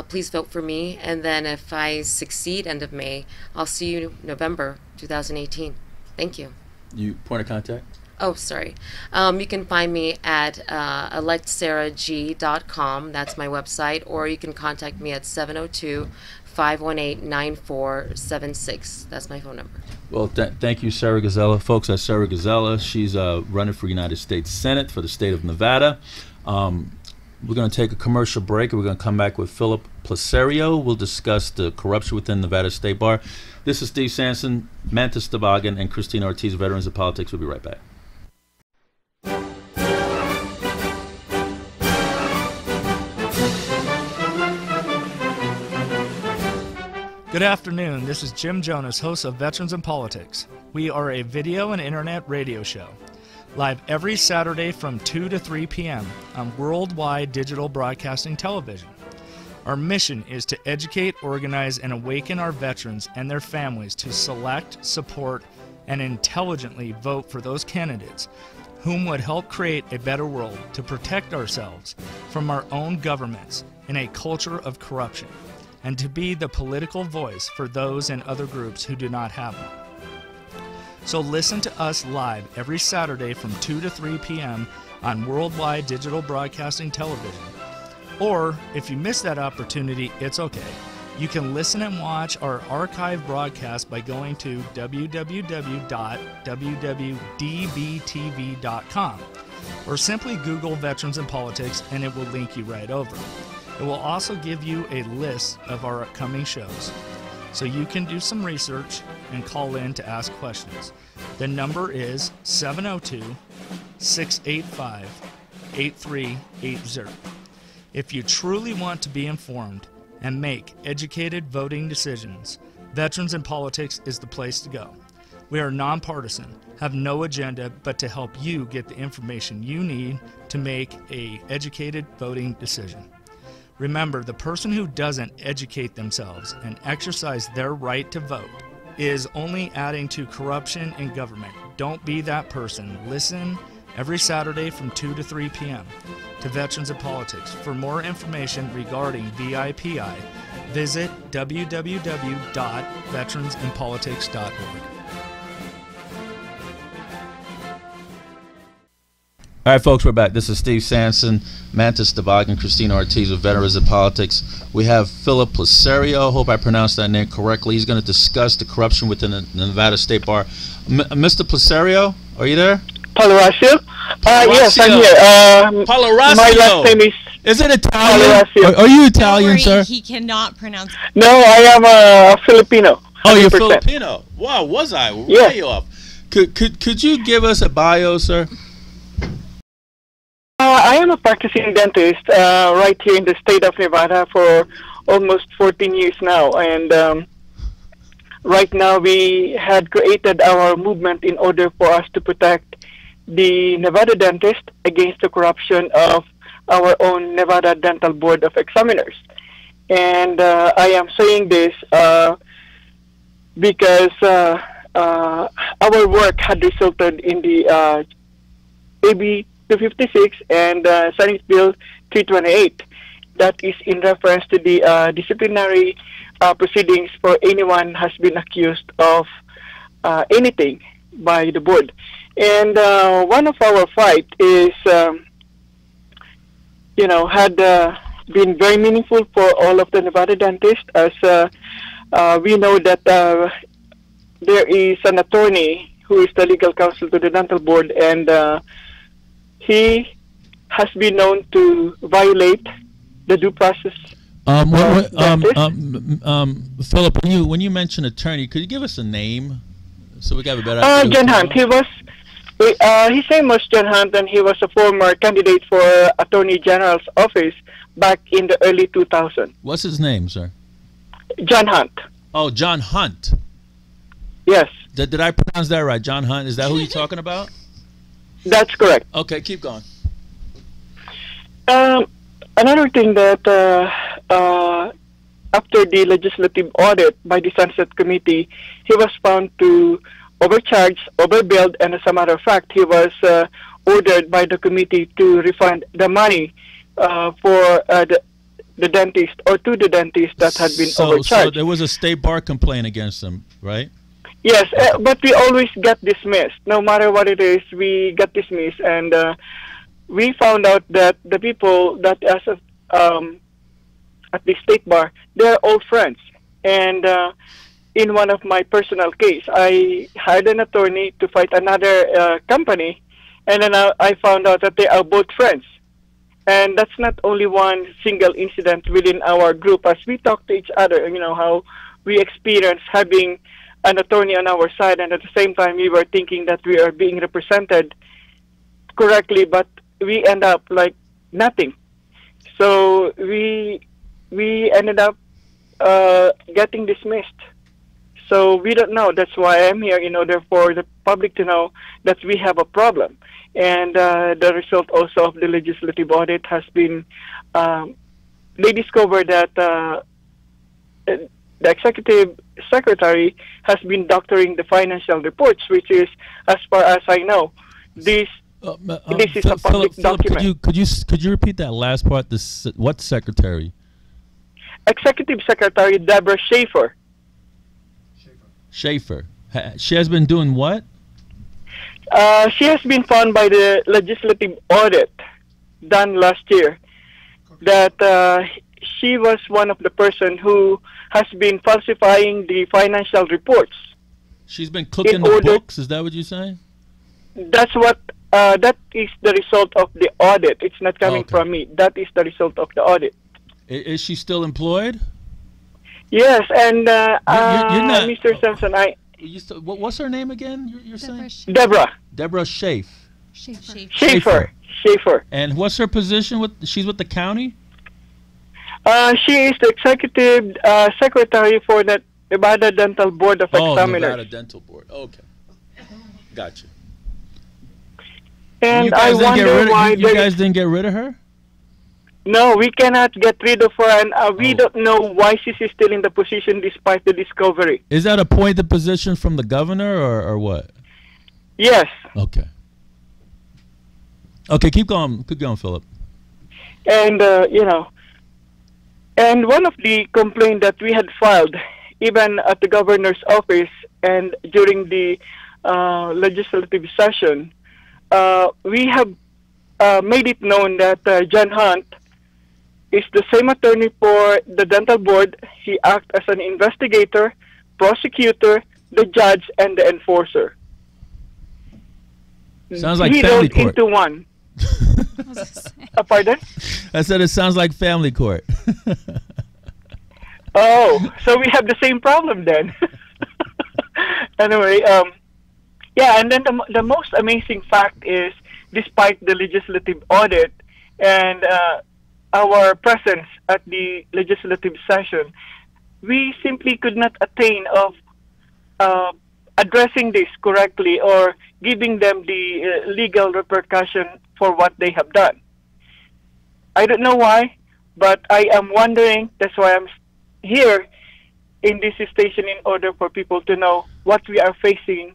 please vote for me. And then if I succeed end of May, I'll see you November 2018. Thank you. You point of contact? Oh, sorry. You can find me at electsarahg.com. That's my website. Or you can contact me at 702-518-9476. That's my phone number. Well, thank you, Sarah Gazala. Folks, that's Sarah Gazala. She's running for United States Senate for the state of Nevada. We're going to take a commercial break, and we're going to come back with Phillip Pasero. We'll discuss the corruption within Nevada State Bar. This is Steve Sanson, Mantis Tavagan, and Christina Ortiz, Veterans of Politics. We'll be right back. Good afternoon. This is Jim Jonas, host of Veterans in Politics. We are a video and internet radio show, live every Saturday from 2 to 3 p.m. on Worldwide Digital Broadcasting Television. Our mission is to educate, organize, and awaken our veterans and their families to select, support, and intelligently vote for those candidates whom would help create a better world to protect ourselves from our own governments in a culture of corruption, and to be the political voice for those and other groups who do not have one. So listen to us live every Saturday from 2 to 3 p.m. on Worldwide Digital Broadcasting Television. Or, if you miss that opportunity, it's okay. You can listen and watch our archive broadcast by going to www.www.dbtv.com, or simply Google Veterans in Politics and it will link you right over. It will also give you a list of our upcoming shows, so you can do some research and call in to ask questions. The number is 702-685-8380. If you truly want to be informed and make educated voting decisions, Veterans in Politics is the place to go. We are nonpartisan, have no agenda but to help you get the information you need to make an educated voting decision. Remember, the person who doesn't educate themselves and exercise their right to vote is only adding to corruption in government. Don't be that person. Listen every Saturday from 2 to 3 p.m. to Veterans in Politics. For more information regarding VIPI, visit www.veteransinpolitics.org. All right, folks, we're back. This is Steve Sanson, Mantis Tavagan, Christina Ortiz with Veterans of Politics. We have Phillip Pasero. Hope I pronounced that name correctly. He's going to discuss the corruption within the Nevada State Bar. Mr. Pasero, are you there? Palaracio? Yes, I'm here. Palaracio. My last name is it Italian? Are you Italian, sir? He cannot pronounce it. No, I am a Filipino. 100%. Oh, you're Filipino. Wow, was I? Yeah. Way off. Could you give us a bio, sir? I am a practicing dentist right here in the state of Nevada for almost 14 years now. And right now we had created our movement in order for us to protect the Nevada dentist against the corruption of our own Nevada Dental Board of Examiners. And I am saying this because our work had resulted in the AB 256 and Senate Bill 328. That is in reference to the disciplinary proceedings for anyone has been accused of anything by the board. And one of our fight is, had the been very meaningful for all of the Nevada dentists, as we know that there is an attorney who is the legal counsel to the dental board, and he has been known to violate the due process. Philip, when you mention attorney, could you give us a name so we got a better idea? John Hunt. His name was John Hunt, and he was a former candidate for Attorney General's office back in the early 2000s. What's his name, sir? John Hunt. Oh, John Hunt. Yes. Did I pronounce that right? John Hunt? Is that who you're talking about? That's correct. Okay, keep going. Another thing that after the legislative audit by the Sunset Committee, he was found to overcharge, overbilled, and as a matter of fact, he was ordered by the committee to refund the money for the dentist or to the dentist that had been overcharged. So there was a state bar complaint against him, right? Yes, but we always get dismissed. No matter what it is, we get dismissed. And we found out that the people that at the state bar, they're all friends. And in one of my personal case, I hired an attorney to fight another company, and then I found out that they are both friends. And that's not only one single incident within our group. As we talk to each other, you know, how we experience having an attorney on our side, and at the same time we were thinking that we are being represented correctly, but we end up like nothing. So we ended up getting dismissed. So we don't know. That's why I'm here, in order for the public to know that we have a problem. And the result also of the legislative audit has been, they discovered that the executive secretary has been doctoring the financial reports, which is, as far as I know, this is a public document. Could you repeat that last part? What secretary? Executive Secretary Deborah Schaefer. Schaefer. She has been doing what? She has been found by the legislative audit done last year that she was one of the person who has been falsifying the financial reports. She's been cooking the books. Is that what you're saying? That's what. That is the result of the audit. It's not coming from me. That is the result of the audit. Is she still employed? Yes, and you're not, Mr. Sampson, what's her name again? You're saying Deborah. Deborah Schaefer. Schaefer. And what's her position? She's with the county? She is the executive secretary for the Nevada Dental Board of Examiners. Nevada Dental Board. Okay, gotcha. And I wonder why you guys didn't get rid of her. No, we cannot get rid of her, and we don't know why she's still in the position despite the discovery. Is that appointed position from the governor or what? Yes. Okay. Okay, keep going, Philip. And and one of the complaints that we had filed, even at the governor's office and during the legislative session, we have made it known that John Hunt is the same attorney for the dental board. He acts as an investigator, prosecutor, the judge, and the enforcer. Sounds like family court. Into one. Pardon? I said it sounds like family court. Oh, so we have the same problem then. Anyway, yeah, and then the most amazing fact is, despite the legislative audit and our presence at the legislative session, we simply could not attain of addressing this correctly or giving them the legal repercussion for what they have done. I don't know why, but I am wondering. That's why I'm here in this station, in order for people to know what we are facing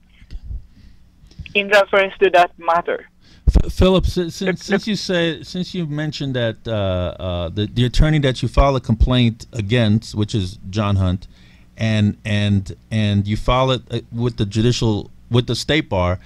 in reference to that matter. Philip, since you mentioned that the attorney that you filed a complaint against, which is John Hunt, and you file it with the state bar,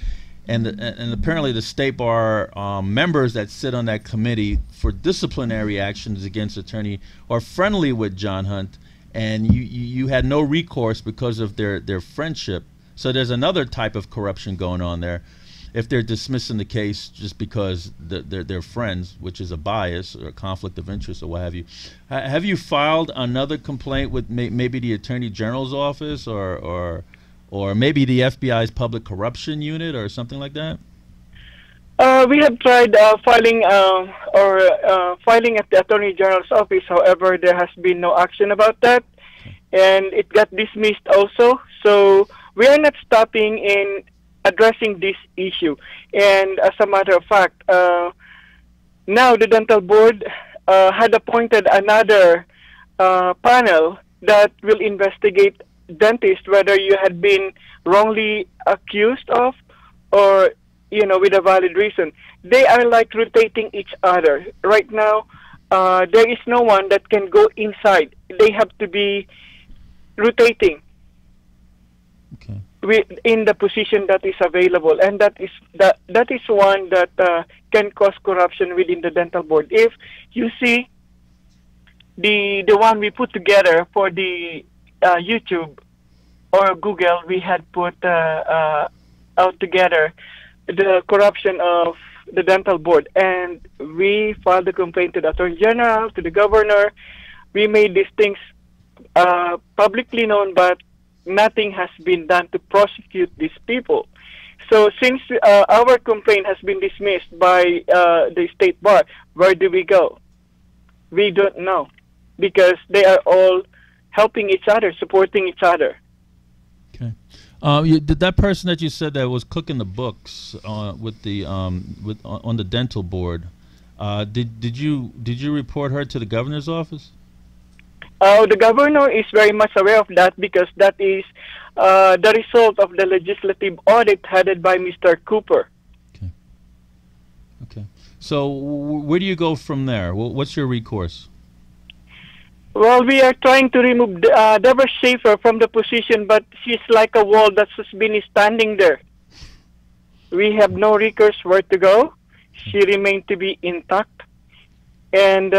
and apparently the state bar members that sit on that committee for disciplinary actions against attorney are friendly with John Hunt, and you had no recourse because of their friendship. So there's another type of corruption going on there. If they're dismissing the case just because they're friends, which is a bias or a conflict of interest or what have you. Have you filed another complaint with maybe the Attorney General's office or maybe the FBI's Public Corruption Unit or something like that? We have tried filing filing at the Attorney General's office. However, there has been no action about that, and it got dismissed also. So we are not stopping in addressing this issue. And as a matter of fact, now the dental board had appointed another panel that will investigate dentists whether you had been wrongly accused of or with a valid reason. They are like rotating each other. Right now, there is no one that can go inside. They have to be rotating. Okay. In the position that is available, and that is one that can cause corruption within the dental board. If you see the one we put together for the YouTube or Google, we had put out together the corruption of the dental board, and we filed a complaint to the Attorney General, to the Governor. We made these things publicly known, but nothing has been done to prosecute these people. So since our complaint has been dismissed by the state bar, where do we go? We don't know, because they are all helping each other, supporting each other. Okay. Did that person that you said that was cooking the books with the on the dental board? Did you report her to the governor's office? The governor is very much aware of that, because that is the result of the legislative audit headed by Mr. Cooper. Okay. Okay. So where do you go from there? What's your recourse? Well, we are trying to remove Deborah Schaefer from the position, but she's like a wall that's just been standing there. We have no recourse where to go. She remained to be intact. And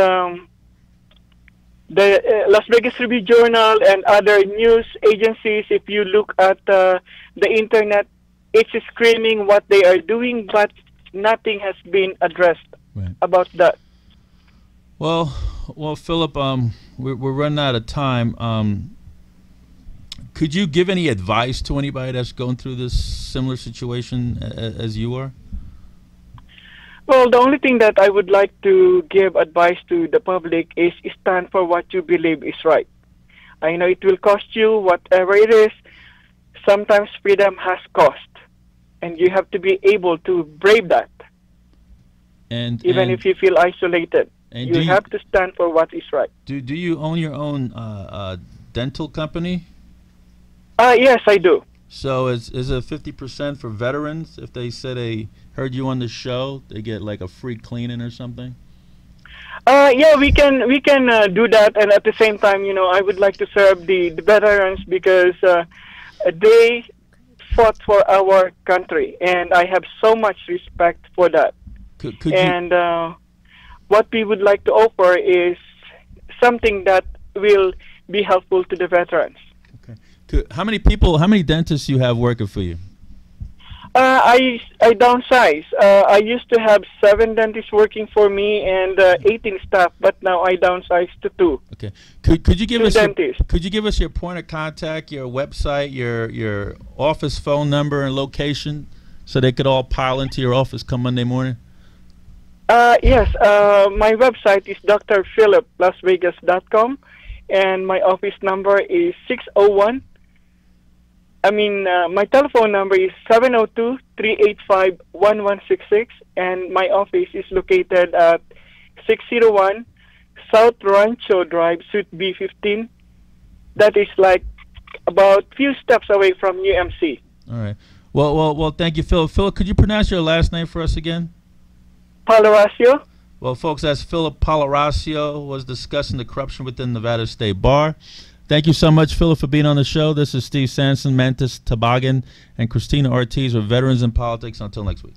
the Las Vegas Review-Journal and other news agencies, if you look at the internet, it's screaming what they are doing, but nothing has been addressed about that. Well, Philip, we're running out of time. Could you give any advice to anybody that's going through this similar situation as you are? Well, the only thing that I would like to give advice to the public is stand for what you believe is right. I know it will cost you whatever it is. Sometimes freedom has cost, and you have to be able to brave that. Even if you feel isolated, you have to stand for what is right. Do you own your own dental company? Yes, I do. So is it 50% for veterans? If they said they heard you on the show, they get like a free cleaning or something? Yeah, we can do that, and at the same time, I would like to serve the veterans, because they fought for our country, and I have so much respect for that. And what we would like to offer is something that will be helpful to the veterans. Okay. How many dentists you have working for you? I downsize. I used to have 7 dentists working for me and 18 staff, but now I downsized to 2. Okay. Could you give us your point of contact, your website, your office phone number and location, so they could all pile into your office come Monday morning? Yes. My website is drphilliplasvegas.com, and my office number is 601. My telephone number is 702-385-1166, and my office is located at 601 South Rancho Drive, Suite B15. That is like about few steps away from UMC. All right. Well, thank you, Philip. Philip, could you pronounce your last name for us again? Palaracio. Well, folks, that's Phillip Pasero, was discussing the corruption within Nevada State Bar. Thank you so much, Phillip, for being on the show. This is Steve Sanson, Mantis Toboggan, and Christina Ortiz with Veterans in Politics. Until next week.